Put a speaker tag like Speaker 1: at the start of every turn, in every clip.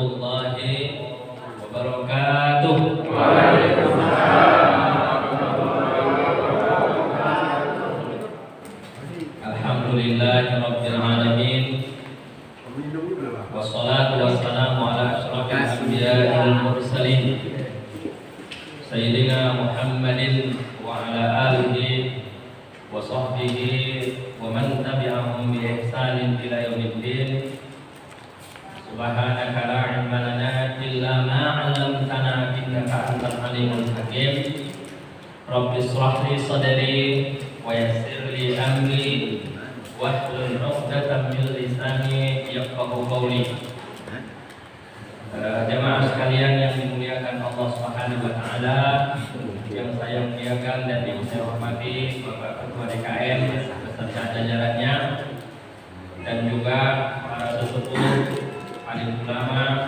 Speaker 1: warahmatullahi wabarakatuh. Alhamdulillahirabbil alamin. Wassalatu wassalamu ala asyrafil anbiya'i wal mursalin sayyidina Muhammadin wa ala alihi wa sahbihi wa man tabi'ahum bi ihsanin ila yaumiddin. Subhanaka la ilma lana illa ma 'allamtana innaka antal alimul hakim. Rabbi shrah li sadri wa yassir li amri wahlul 'uqdatam min lisani yafqahu qawli. Jemaah sekalian yang dimuliakan Allah Subhanahu wa taala, yang saya muliakan dan yang saya hormati Bapak Ketua DKM beserta jajarannya, dan juga para sesepuh, alim ulama,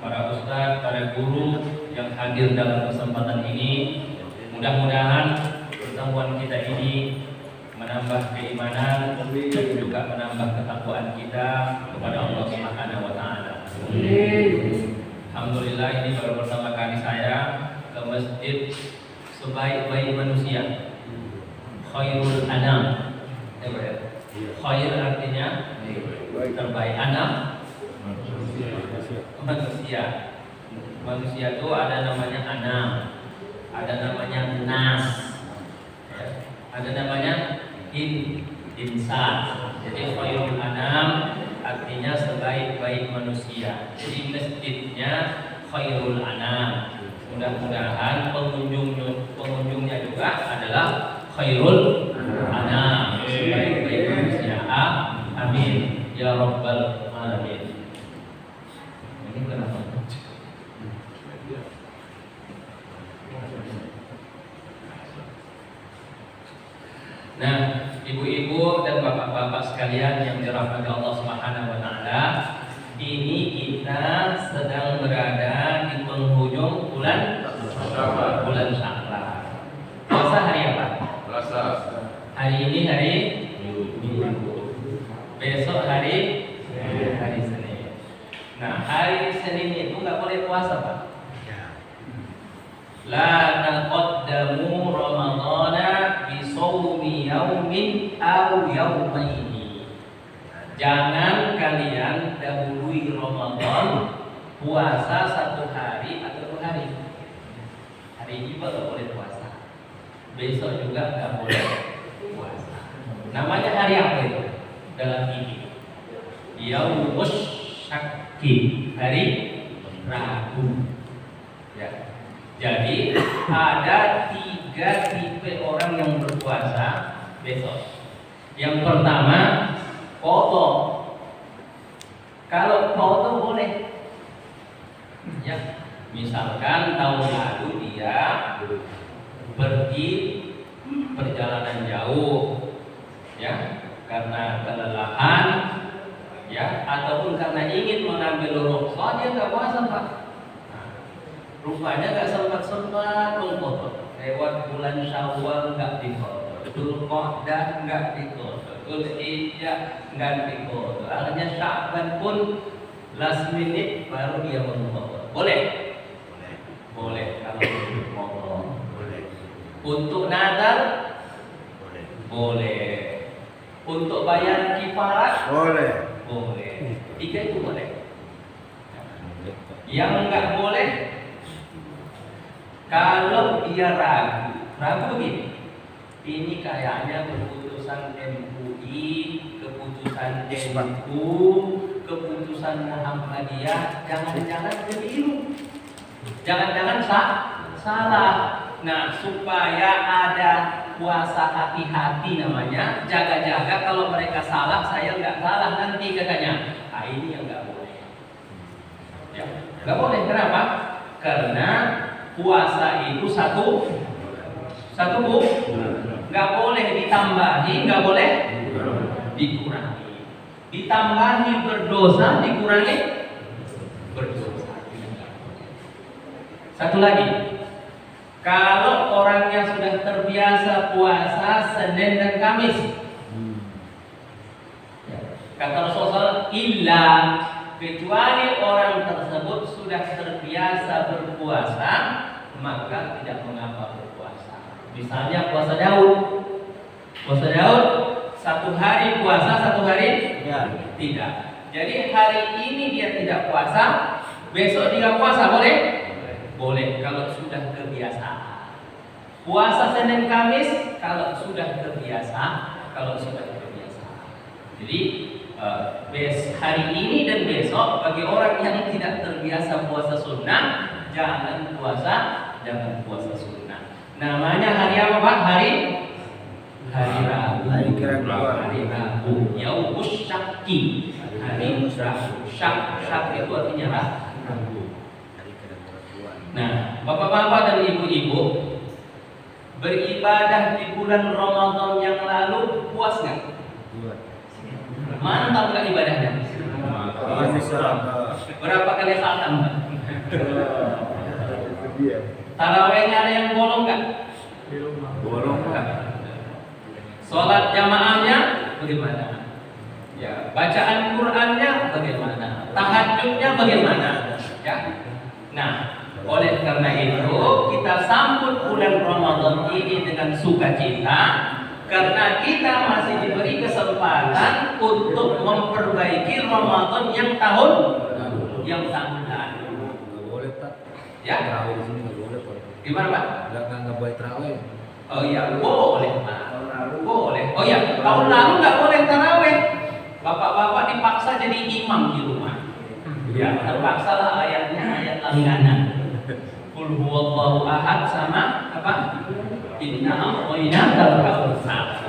Speaker 1: para ustadz, para guru yang hadir dalam kesempatan ini. Mudah-mudahan pertemuan kita ini menambah keimanan dan juga menambah ketakwaan kita kepada Allah Subhanahu wa taala. Alhamdulillah, ini baru pertama kali saya ke masjid sebaik-baik manusia, khairul anam. Khair artinya terbaik, anam manusia. Manusia itu ada namanya anam, ada namanya nas, ada namanya insan. Jadi khairul anam artinya sebaik-baik manusia. Jadi masjidnya khairul anam. Mudah-mudahan pengunjungnya juga adalah khairul anam, sebaik-baik manusia. Amin ya rabbal alamin. Ini kenapa? Nah, ibu-ibu dan bapak-bapak sekalian yang dirahmati Allah Subhanahu wa taala, ini kita sedang berada di penghujung bulan Syawal. Puasa hari apa? Puasa. Hari ini hari Minggu. Besok hari Senin. Nah, hari Senin itu nggak boleh puasa, Pak. La taqaddamu ramadhana bi shaumi yaumin aw yaumaini. Jangan kalian dahului Ramadan puasa satu hari atau 2 hari. Hari ini baru boleh puasa, besok juga nggak boleh puasa. Namanya hari apa itu dalam ini? Yaumus Syakki, hari Rabu. Ya. Jadi ada 3 tipe orang yang berpuasa besok. Yang pertama, foto. Kalau foto boleh, ya. Misalkan tahun lalu dia pergi perjalanan jauh, ya, karena kelelahan, ya, ataupun karena ingin mengambil rukhsah, dia nggak puasa, Pak. Rupanya nggak sempat mengfoto. Lewat bulan Syawal nggak difoto, Dzulqa'dah nggak difoto, Dzulhijjah nggak difoto. Akhirnya Sya'ban pun last minute baru dia memfoto. Boleh? Boleh kalau untuk foto. Boleh. Untuk nadar? Boleh. Untuk bayar kifarat? Boleh. 3 itu boleh. Yang nggak boleh, kalau dia ragu begini, ini kayaknya keputusan MUI, keputusan NU, keputusan Muhammadiyah, jangan-jangan keliru, jangan-jangan salah. Nah, supaya ada puasa hati-hati namanya, jaga-jaga kalau mereka salah, saya nggak salah nanti katanya. Nah, ini yang nggak boleh. Ya, nggak boleh. Kenapa? Karena puasa itu satu nggak boleh ditambahi, nggak boleh dikurangi. Ditambahi berdosa, dikurangi berdosa. Satu lagi, kalau orangnya sudah terbiasa puasa Senin dan Kamis, kata Rasulullah, illa kecuali orang tersebut sudah terbiasa berpuasa, maka tidak mengapa berpuasa. Misalnya puasa Daud. Puasa Daud 1 hari puasa, 1 hari tidak. Jadi hari ini dia tidak puasa, besok dia puasa boleh? Boleh kalau sudah terbiasa. Puasa Senin Kamis kalau sudah terbiasa, Jadi hari ini dan besok bagi orang yang tidak terbiasa puasa sunnah, jangan puasa sunnah. Namanya hari apa Pak? Hari Rabu. Hari Rabu. Yaumus Syakki. Hari Rabu. Syak itu artinya Rabu. Nah, bapak-bapak dan ibu-ibu, beribadah di bulan Ramadan yang lalu puas nggak? Mantap nggak ibadahnya? Berapa kali khatam? Tarawehnya ada yang bolong nggak? Bolong nggak? Sholat jamaahnya bagaimana? Ya, bacaan Qurannya bagaimana? Tahajudnya bagaimana? Ya. Nah, oleh karena itu kita sambut bulan Ramadan ini dengan sukacita. Karena kita masih diberi kesempatan untuk memperbaiki Ramadan yang tahun lalu.
Speaker 2: Nggak boleh Pak.
Speaker 1: Ya.
Speaker 2: Terawih di sini nggak boleh Pak.
Speaker 1: Gimana Pak?
Speaker 2: Nggak boleh terawih.
Speaker 1: Oh iya, boleh Pak. Boleh. Oh iya, tahun lalu nggak boleh taraweh. Bapak-bapak dipaksa jadi imam di rumah. Ya, terpaksa lah ayatnya ayat langganan. Qul huwallahu ahad sama apa? Inna a'tainakal kautsar.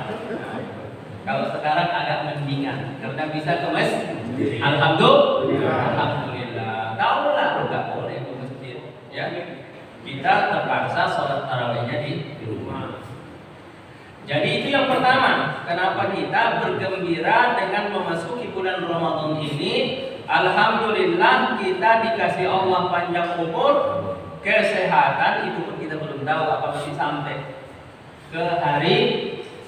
Speaker 1: Kalau sekarang agak mendingan karena bisa ke masjid. Alhamdulillah. Tahu lah enggak boleh ke masjid. Ya. Kita terpaksa sholat tarawihnya di rumah. Jadi itu yang pertama. Kenapa kita bergembira dengan memasuki bulan Ramadan ini? Alhamdulillah kita dikasih Allah panjang umur, kesehatan, itu pun kita belum tahu apa masih sampai ke hari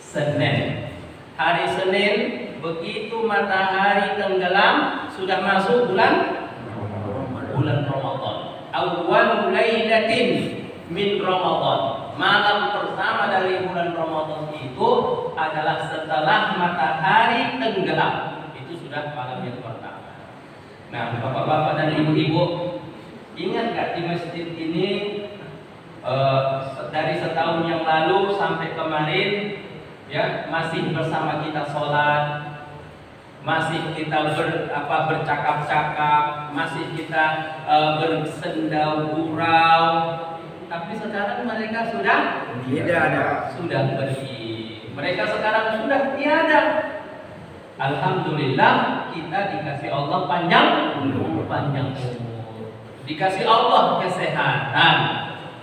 Speaker 1: Senin. Hari Senin begitu matahari tenggelam sudah masuk bulan Ramadan. Awwal lailatin min Ramadan. Malam pertama dari bulan Ramadan itu adalah setelah matahari tenggelam. Itu sudah malam yang pertama. Nah, bapak-bapak dan ibu-ibu, ingat gak di masjid ini dari setahun yang lalu sampai kemarin ya masih bersama kita sholat, masih kita bercakap-cakap, masih kita bersendau gurau, tapi sekarang mereka sudah pergi. Mereka sekarang sudah tiada. Alhamdulillah kita dikasih Allah panjang umur, dikasih Allah kesehatan,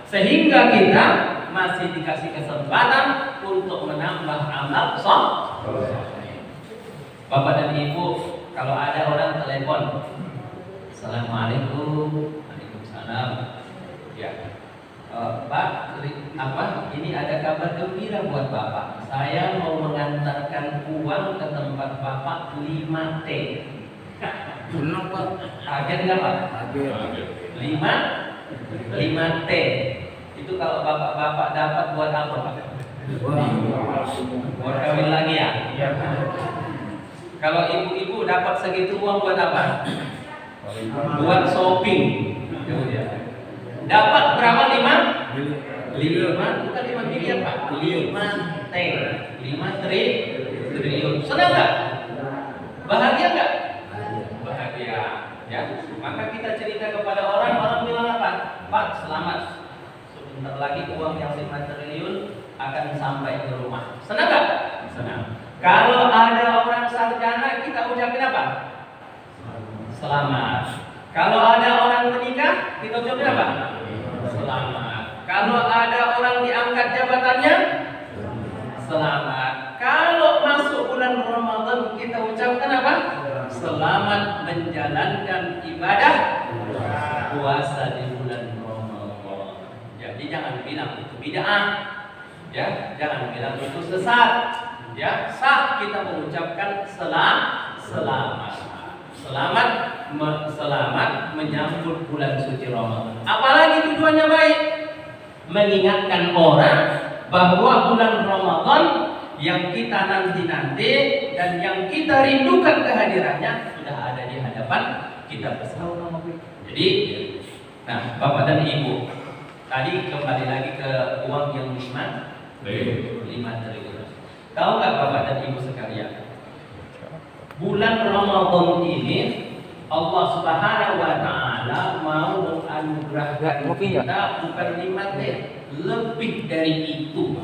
Speaker 1: sehingga kita masih dikasih kesempatan untuk menambah amal saleh. Bapak dan Ibu, kalau ada orang telepon, Assalamualaikum, Waalaikumsalam. Ya, Pak, ini ada kabar gembira buat Bapak. Saya mau mengantarkan uang ke tempat Bapak 5T.
Speaker 2: Benar Pak.
Speaker 1: Kaget nggak Pak?
Speaker 2: Kaget.
Speaker 1: 5T. Itu kalau bapak-bapak dapat buat apa Pak? Buat kawin lagi ya? Kalau ibu-ibu dapat segitu uang buat apa? Buat shopping. Dapat berapa? 5 bukan 5 miliar Pak. 5 triliun. Senang nggak? Bahagia nggak? Bahagia. Ya. Maka kita cerita kepada orang bilang apa? Pak, selamat. Sebentar lagi uang yang 5 triliun akan sampai ke rumah. Senang nggak? Senang. Kalau ada orang sarjana, kita ucapin apa? Selamat. Kalau ada orang menikah, kita ucapin apa? Selamat. Kalau ada orang diangkat jabatannya, selamat. Kalau masuk bulan Ramadan, kita ucapkan apa? Selamat menjalankan ibadah puasa di bulan Ramadan. Jadi jangan bilang itu bid'ah. Ya, jangan bilang itu sesat. Ya, sah kita mengucapkan selamat. Selamat selamat menyambut bulan suci Ramadan. Apalagi tujuannya baik, mengingatkan orang bahwa bulan Ramadan yang kita nanti-nanti dan yang kita rindukan kehadirannya sudah ada di hadapan kita bersama. Jadi, nah Bapak dan Ibu, tadi kembali lagi ke uang yang 5 triliun. Tahu nggak Bapak dan Ibu sekalian? Bulan Ramadan ini Allah Subhanahu wa taala mau menganugerahkan kita bukan 5 T, lebih dari itu.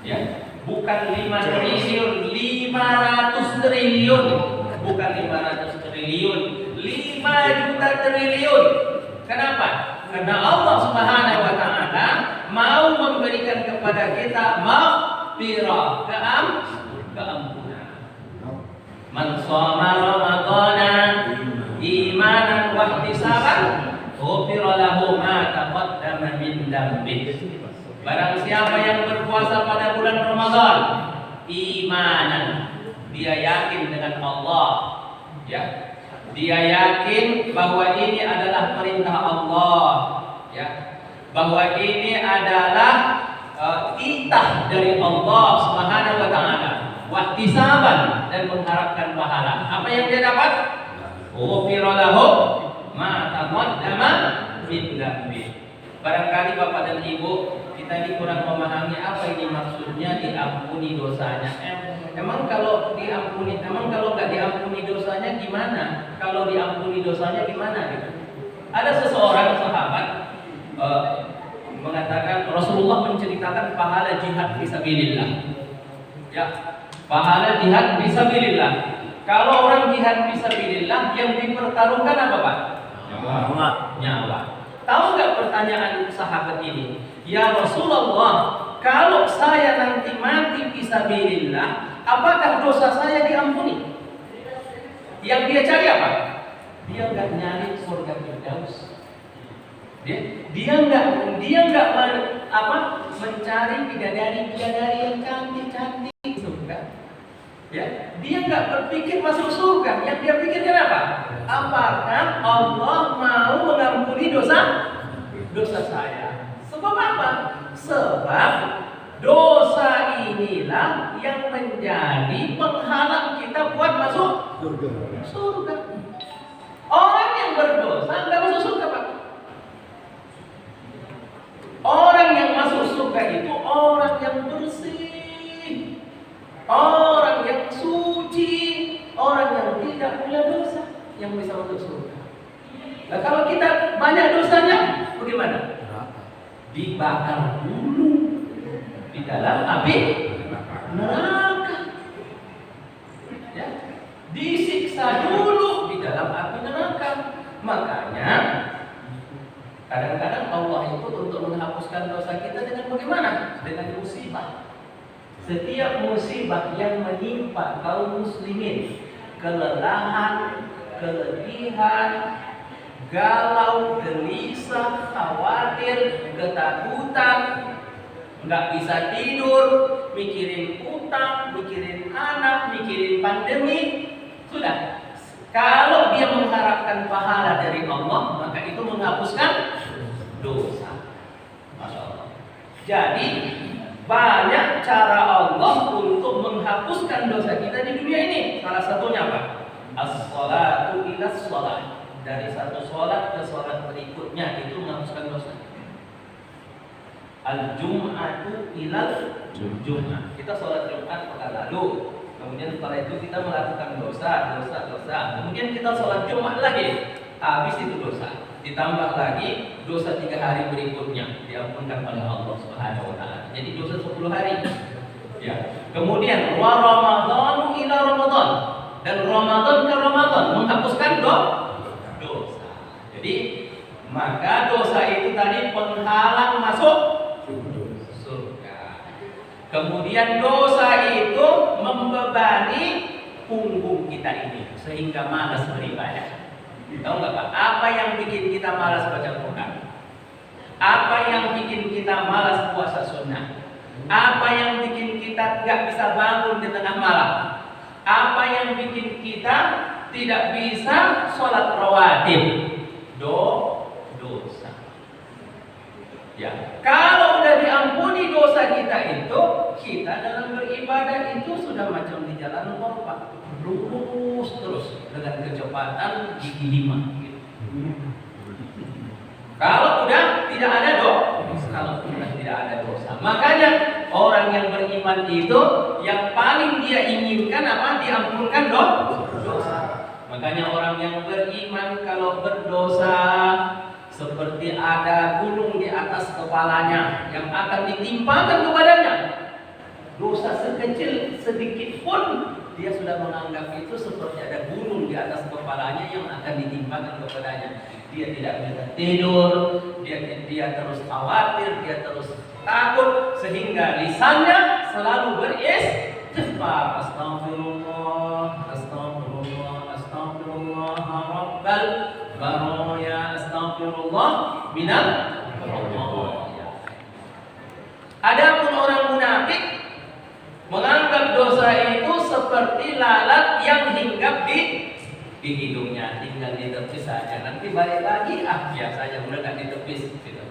Speaker 1: Ya, bukan 5 triliun, 500 triliun. Bukan 500 triliun, 5 juta triliun. Kenapa? Karena Allah Subhanahu wa taala mau memberikan kepada kita maghfirah, keampunan. Man shoma Ramadhana imanan wa ihtisaban ghufira lahu ma taqaddama min dhanbihi. Barang siapa yang berpuasa pada bulan Ramadan imanan, dia yakin dengan Allah, ya. Dia yakin bahwa ini adalah perintah Allah, ya. Bahwa ini adalah titah dari Allah Subhanahu wa taala. Wahtisaban, dan mengharapkan pahala. Apa yang dia dapat? Ghufira lahu ma taqaddama min dhanbi. Barangkali Bapak dan Ibu, kita ini kurang memahami apa ini maksudnya diampuni dosanya. Emang kalau nggak diampuni dosanya gimana? Kalau diampuni dosanya gimana gitu? Ada seseorang sahabat mengatakan Rasulullah menceritakan pahala jihad fisabilillah. Ya, pahala jihad fisabilillah. Kalau orang jihad fisabilillah yang dipertaruhkan apa, Pak? Nyawa. Tahu nggak pertanyaan sahabat ini? Ya Rasulullah, kalau saya nanti mati fisabilillah, apakah dosa saya diampuni? Yang dia cari apa? Dia nggak nyari surga Firdaus. Dia nggak mencari bidadari yang cantik surga. Ya, dia nggak berpikir masuk surga. Yang dia pikirkan apa? Apakah Allah mau mengampuni dosa saya? Sebab apa? Sebab dosa inilah yang menjadi penghalang kita buat masuk surga. Orang yang berdosa nggak masuk surga, Pak. Orang yang masuk surga itu orang yang bersih, orang yang suci, orang yang tidak punya dosa yang bisa masuk surga. Nah, kalau kita banyak dosanya, bagaimana? Dibakar dulu di dalam api neraka. Ya, disiksa dulu di dalam api neraka. Makanya kadang-kadang Allah itu untuk menghapuskan dosa kita dengan bagaimana? Dengan musibah. Setiap musibah yang menimpa kaum muslimin, kelelahan, keletihan, galau, gelisah, khawatir, ketakutan, nggak bisa tidur, mikirin utang, mikirin anak, mikirin pandemi, sudah. Kalau dia mengharapkan pahala dari Allah, maka itu menghapuskan dosa. Masya Allah. Jadi banyak cara Allah untuk menghapuskan dosa kita di dunia ini. Salah satunya apa? As-sholatu ila sholat. Dari satu sholat ke sholat berikutnya itu menghapuskan dosa. Al-jum'atu ilal jum'ah. Kita sholat Jumat pekan lalu. Kemudian setelah itu kita melakukan dosa. Kemudian kita sholat Jumat lagi. Habis itu dosa. Ditambah lagi dosa 3 hari berikutnya diampunkan oleh Allah Subhanahu wa taala. Jadi dosa 10 hari. Ya. Kemudian wa ramadhanu ila ramadan. Dan Ramadan ke Ramadan menghapuskan dosa. Jadi maka dosa itu tadi penghalang masuk surga. Kemudian dosa itu membebani punggung kita ini sehingga malas beribadah. Tahu nggak Pak? Apa yang bikin kita malas baca Quran? Apa yang bikin kita malas puasa sunnah? Apa yang bikin kita nggak bisa bangun di tengah malam? Apa yang bikin kita tidak bisa sholat rawatib, dosa. Ya, kalau udah diampuni dosa kita itu, kita dalam beribadah itu sudah macam di jalan tol, Pak. Lurus terus dengan kecepatan gigi 5 gitu. Kalau udah tidak ada dosa, makanya orang yang beriman itu yang paling dia inginkan apa? Diampunkan dosa. Makanya orang yang beriman kalau berdosa seperti ada gunung di atas kepalanya yang akan ditimpakan kepadanya. Dosa sekecil sedikit pun dia sudah menganggap itu seperti ada gunung di atas kepalanya yang akan ditimpakan kepadanya. Dia tidak bisa tidur, dia terus khawatir, dia terus takut, sehingga lisannya selalu beristighfar. Astagfirullah, astagfirullah, astagfirullah rabbal baraya, astagfirullah minal khotaya. Adapun orang munafik menganggap dosa itu seperti lalat yang hinggap di hidungnya, tinggal ditepis saja, nanti balik lagi, biasa aja, udah gak ditepis gitu.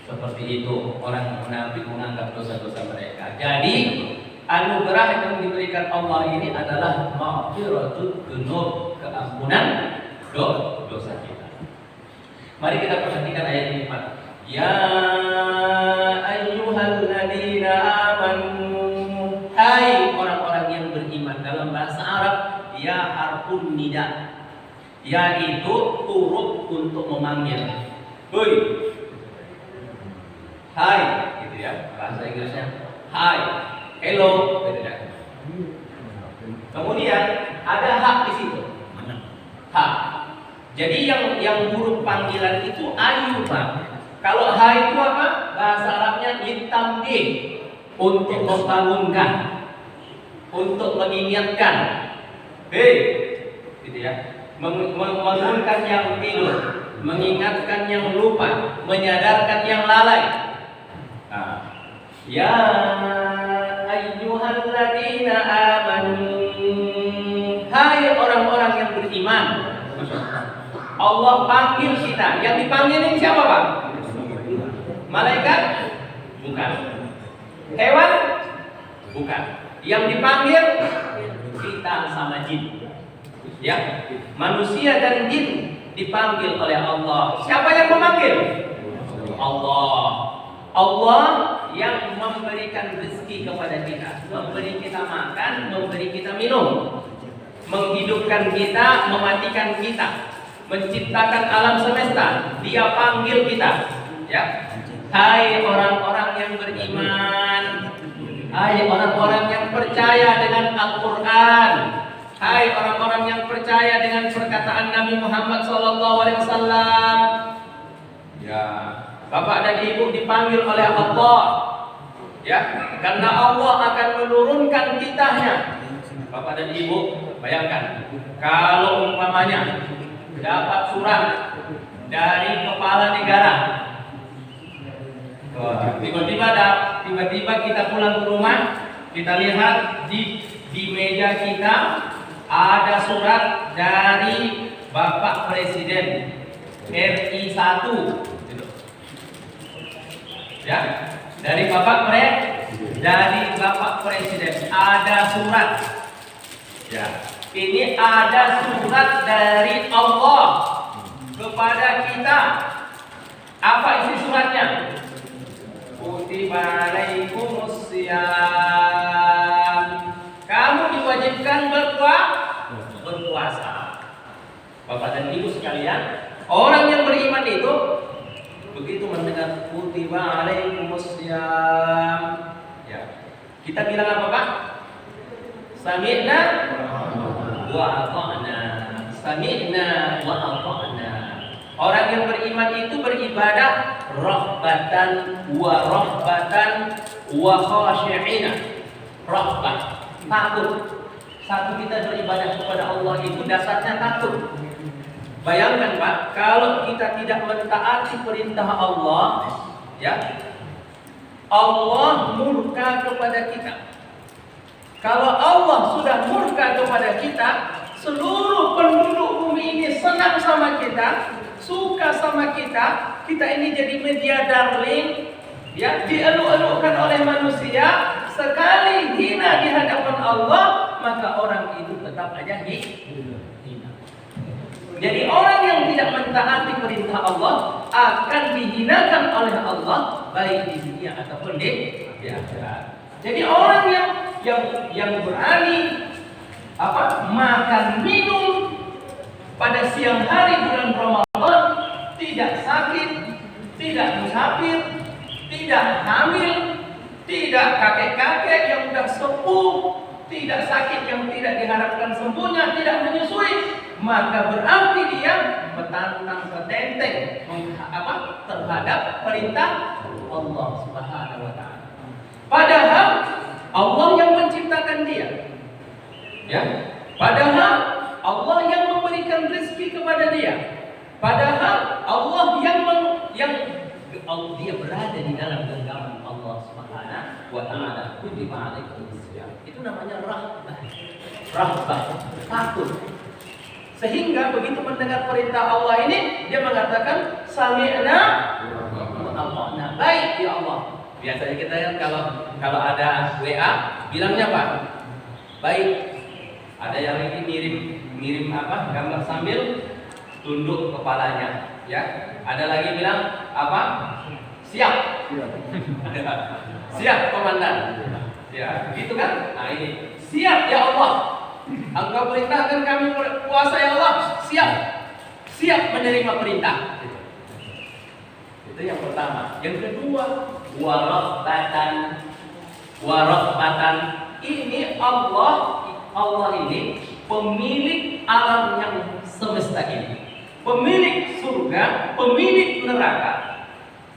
Speaker 1: Seperti itu orang munafik menganggap dosa-dosa mereka. Jadi anugerah yang diberikan Allah ini adalah maghfiratud dzunub, keampunan dosa kita. Mari kita perhatikan ayat ini, Pak. Ya ayyuhalladzina amanu, hai orang-orang yang beriman. Dalam bahasa Arab ya harfun nida, yaitu huruf untuk memanggil. Hoi, hai, gitu ya. Bahasa Inggrisnya hai, hello, gitu ya. Kemudian ada hak di situ. Hak. Jadi yang huruf panggilan itu ayu, Pak. Kalau hai itu apa? Bahasa Arabnya litamdih, untuk membangunkan, untuk mengingatkan. Hei, gitu ya. Membangunkan yang tidur, mengingatkan yang lupa, menyadarkan yang lalai. Ya ayyuhalladzina amanu, hai orang-orang yang beriman. Allah panggil kita. Yang dipanggil ini siapa, Pak? Malaikat? Bukan. Hewan? Bukan. Yang dipanggil kita sama jin. Ya, manusia dan jin dipanggil oleh Allah. Siapa yang memanggil? Allah. Allah yang memberikan rezeki kepada kita, memberi kita makan, memberi kita minum, menghidupkan kita, mematikan kita, menciptakan alam semesta. Dia panggil kita, ya. Hai orang-orang yang beriman, hai orang-orang yang percaya dengan Al-Quran, hai orang-orang yang percaya dengan perkataan Nabi Muhammad SAW. Ya, Bapak dan Ibu dipanggil oleh Allah, ya, karena Allah akan menurunkan titahnya. Bapak dan Ibu bayangkan, kalau umpamanya dapat surat dari kepala negara, tiba-tiba kita pulang ke rumah, kita lihat di meja kita ada surat dari Bapak Presiden RI 1, gitu. Ya, dari Bapak Presiden ada surat. Ya, ini ada surat dari Allah kepada kita. Apa isi suratnya? Kutiba alaikumus syiyam. Kamu diwajibkan berpuasa. Bapak dan Ibu sekalian, orang yang beriman itu begitu mendengar kutiba alaikumus syiyam, ya, kita bilang apa, Pak? Sami'na wa ata'na. Sami'na wa ata'na. Orang yang beriman itu beribadah rahbatan wa khashi'ina. Rahbah, takut. Satu kita beribadah kepada Allah itu dasarnya takut. Bayangkan, Pak, kalau kita tidak mentaati perintah Allah, ya, Allah murka kepada kita. Kalau Allah sudah murka kepada kita, seluruh
Speaker 3: kita, suka sama kita, kita ini jadi media darling, ya, dieluk-elukkan oleh manusia, sekali hina di hadapan Allah, maka orang itu tetap aja hina. Jadi orang yang tidak mentaati perintah Allah akan dihinakan oleh Allah, baik di dunia ataupun di akhirat. Jadi orang yang berani makan minum pada siang hari bulan Ramadan, tidak sakit, tidak musafir, tidak hamil, tidak kakek-kakek yang sudah sepuh, tidak sakit yang tidak diharapkan sembuhnya, tidak menyusui, maka berarti dia bertantang petenteng terhadap perintah Allah Subhanahu wa taala. Padahal Allah yang menciptakan dia. Ya. Padahal Allah yang memberikan rezeki kepada dia. Padahal Allah dia berada di dalam genggaman Allah Subhanahu wa taala. Kutiba alaikumusiyam. Itu namanya rahbah. Rahbah, takut. Sehingga begitu mendengar perintah Allah ini, dia mengatakan sami'na wa ata'na. Baik ya Allah. Biasanya kita kan kalau ada WA bilangnya apa? Baik. Ada yang lagi ngirim gambar sambil tunduk kepalanya, ya. Ada lagi bilang apa? Siap. Siap komandan. Ya, gitu kan? Nah ini siap ya Allah. Engkau perintahkan kami puasa ya Allah. Siap. Siap menerima perintah. Itu yang pertama. Yang kedua, warahbatan. Ini Allah ini pemilik alam yang semesta ini, pemilik surga, pemilik neraka.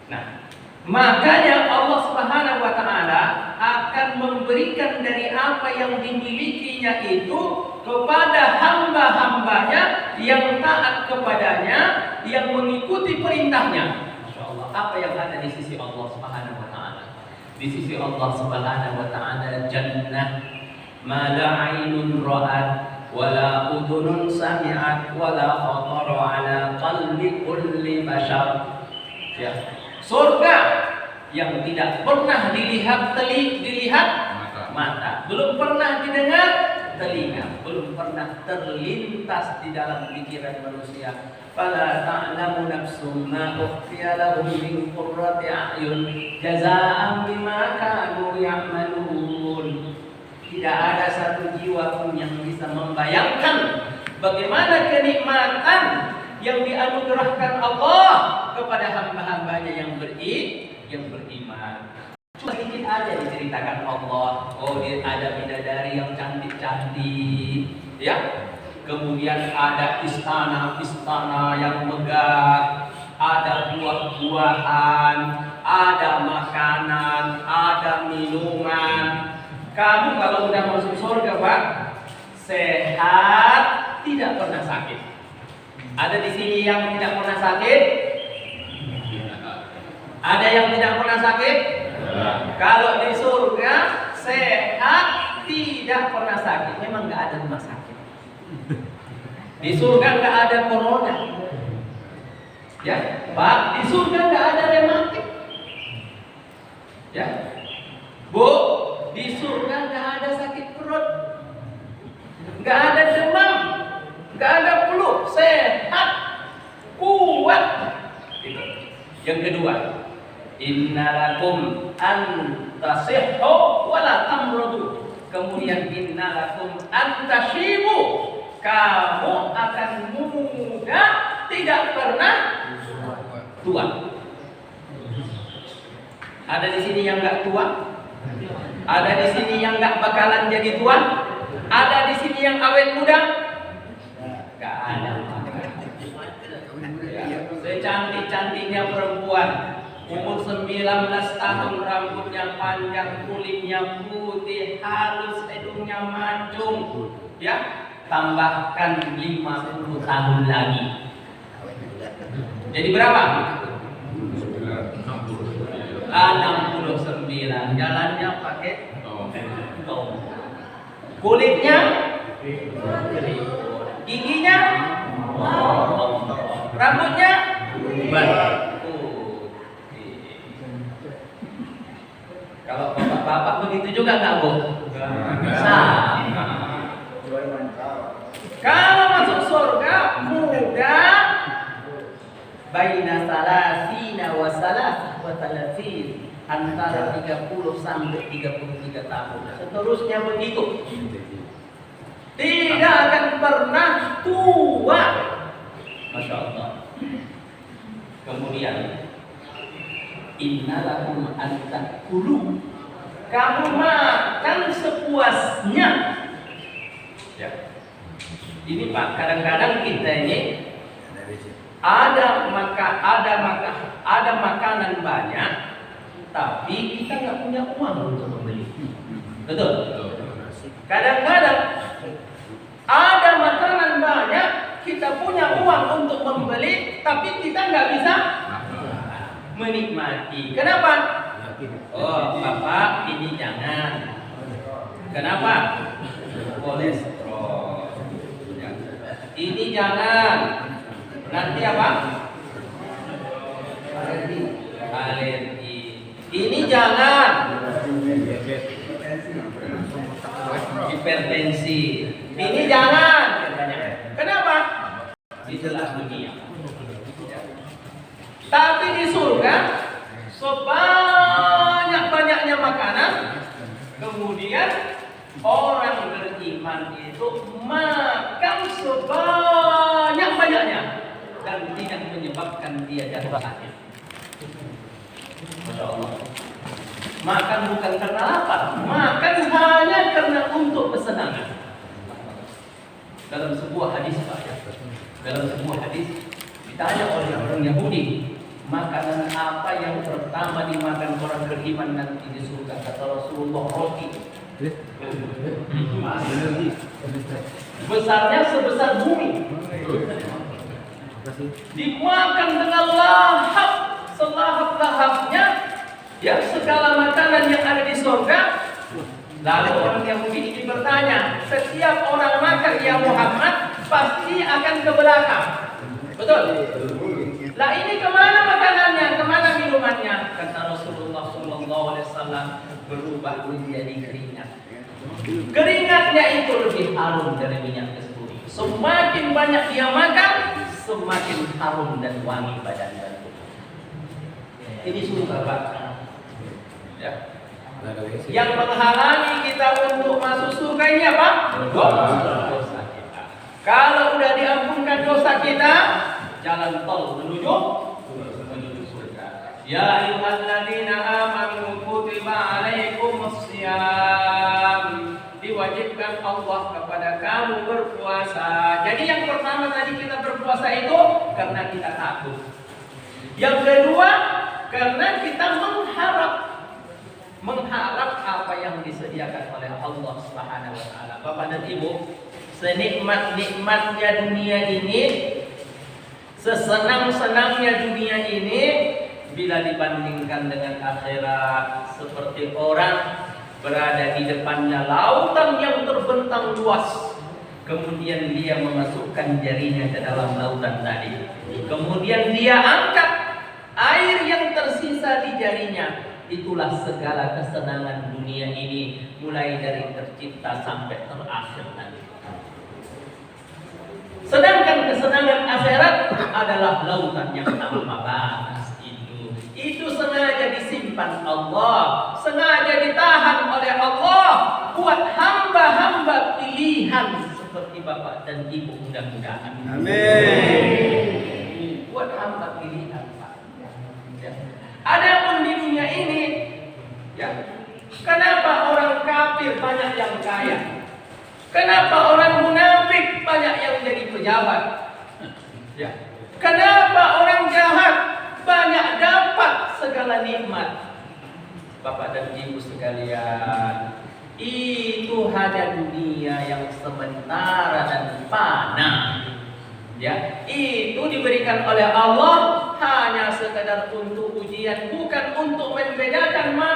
Speaker 3: Nah, makanya Allah Subhanahu wa taala akan memberikan dari apa yang dimilikinya itu kepada hamba-hambanya yang taat kepadanya, yang mengikuti perintahnya. Insyaallah, apa yang ada di sisi Allah Subhanahu wa taala? Di sisi Allah Subhanahu wa taala jannah ma la 'ainun ra'at wa la udhunun sami'at wa la khatara 'ala qalbi kulli bashar. Ya, surga yang tidak pernah dilihat mata, belum pernah didengar telinga, belum pernah terlintas di dalam pikiran manusia. Fala ta'lamu nafsum ma ukhfiya lahum min qurrati a'yun jazaa'an bima kanu ya'malun. Tidak ada satu jiwa pun yang bisa membayangkan bagaimana kenikmatan yang dianugerahkan Allah kepada hamba-hambanya yang beriman. Cuma sedikit aja diceritakan Allah. Oh, dia ada bidadari yang cantik-cantik, ya. Kemudian ada istana-istana yang megah, ada buah-buahan, ada makanan, ada minuman. Kamu kalau udah masuk surga, Pak, sehat, tidak pernah sakit. Ada di sini yang tidak pernah sakit? Ada yang tidak pernah sakit? Kalau di surga sehat, tidak pernah sakit. Memang nggak ada rumah sakit. Di surga nggak ada corona. Ya, Pak, di surga nggak ada rematik. Ya, Bu, di surga nggak ada sakit perut, nggak ada demam, nggak ada flu, sehat, kuat. Yang kedua, innalakum an tasihhu wa la tamrudu. Kemudian innalakum an tashibu, kamu akan muda, tidak pernah tua. Ada di sini yang nggak tua? Ada di sini yang nggak bakalan jadi tua? Ada di sini yang awet muda? Nggak ada. Secantik-cantiknya perempuan, umur 19 tahun, rambutnya panjang, kulitnya putih, halus, hidungnya mancung, ya, tambahkan 50 tahun lagi. Jadi berapa? 69. Jalannya pakai tong. Kulitnya giginya Rambutnya
Speaker 2: Uban.
Speaker 3: putih. Kalau bapak-bapak begitu juga nggak, Bu? Sama. Kalau masuk surga muda baina salasina wa salasah wa salasin, antara 30 sampai 33 tahun. Seterusnya begitu. Tidak akan pernah tua. Masya Allah. Kemudian innalakum an ta'kulu, kamu makan sepuasnya. Ya. Ini Pak, kadang-kadang kita ini ada makanan banyak, tapi kita nggak punya uang untuk membeli. Betul? Kadang-kadang ada makanan banyak, kita punya uang untuk membeli, tapi kita nggak bisa menikmati. Kenapa? Oh, Bapak, ini jangan. Kenapa? Kolesterol. Ini jangan. Nanti apa? Alergi. Ini jangan. Hipertensi. Ini jangan. Kenapa? Itulah dunia. Tapi di surga sebanyak-banyaknya makanan, kemudian orang beriman itu makan sebanyak-banyaknya dan tidak menyebabkan dia jatuh sakit. Masya Allah. Makan bukan karena lapar, makan hanya karena untuk kesenangan. Dalam sebuah hadis, dalam sebuah hadis ditanya oleh orang Yahudi, makanan apa yang pertama dimakan orang beriman nanti di surga? Kata Rasulullah, roti. Besarnya sebesar bumi, dimakan dengan lahap, selahap-lahapnya, ya, segala makanan yang ada di surga. Lalu orang Yahudi ini bertanya, setiap orang makan ya Muhammad pasti akan ke belakang. Betul? Lah ini kemana makanannya, kemana minumannya? Kata Rasulullah SAW, berubah menjadi keringat. Keringatnya itu lebih harum dari minyak kasturi. Semakin banyak dia makan, semakin harum dan wangi badan baru. Ini surga, Pak. Ya. Yang menghalangi kita untuk masuk surga ini apa? Dosa kita. Kalau udah diampunkan dosa kita, jalan tol menuju surga. Ya ayyuhalladzina amanu kutiba alaikumus syiyam, diwajibkan Allah kepada kamu berpuasa. Jadi yang pertama tadi kita berpuasa itu karena kita takut. Yang kedua karena kita mengharap apa yang disediakan oleh Allah Subhanahu wa taala. Bapak dan Ibu, senikmat-nikmatnya dunia ini, sesenang-senangnya dunia ini, bila dibandingkan dengan akhirat, seperti orang berada di depannya lautan yang terbentang luas, kemudian dia memasukkan jarinya ke dalam lautan tadi, kemudian dia angkat air yang tersisa di jarinya. Itulah segala kesenangan dunia ini, mulai dari tercipta sampai terakhir nanti. Sedangkan kesenangan akhirat adalah lautan yang tanpa batas itu. Itu sengaja disimpan Allah, sengaja ditahan oleh Allah buat hamba-hamba pilihan seperti Bapak dan Ibu, mudah-mudahan. Amin. Buat hamba pilihan, Pak. Ya. Adapun di dunia ini, ya, kenapa orang kafir banyak yang kaya? Kenapa orang munafik banyak yang jadi pejabat? Ya. Kenapa orang jahat banyak dapat segala nikmat? Bapak dan Ibu sekalian, itu hanya dunia yang sementara dan fana. Ya, itu diberikan oleh Allah hanya sekadar untuk ujian, bukan untuk membedakan mana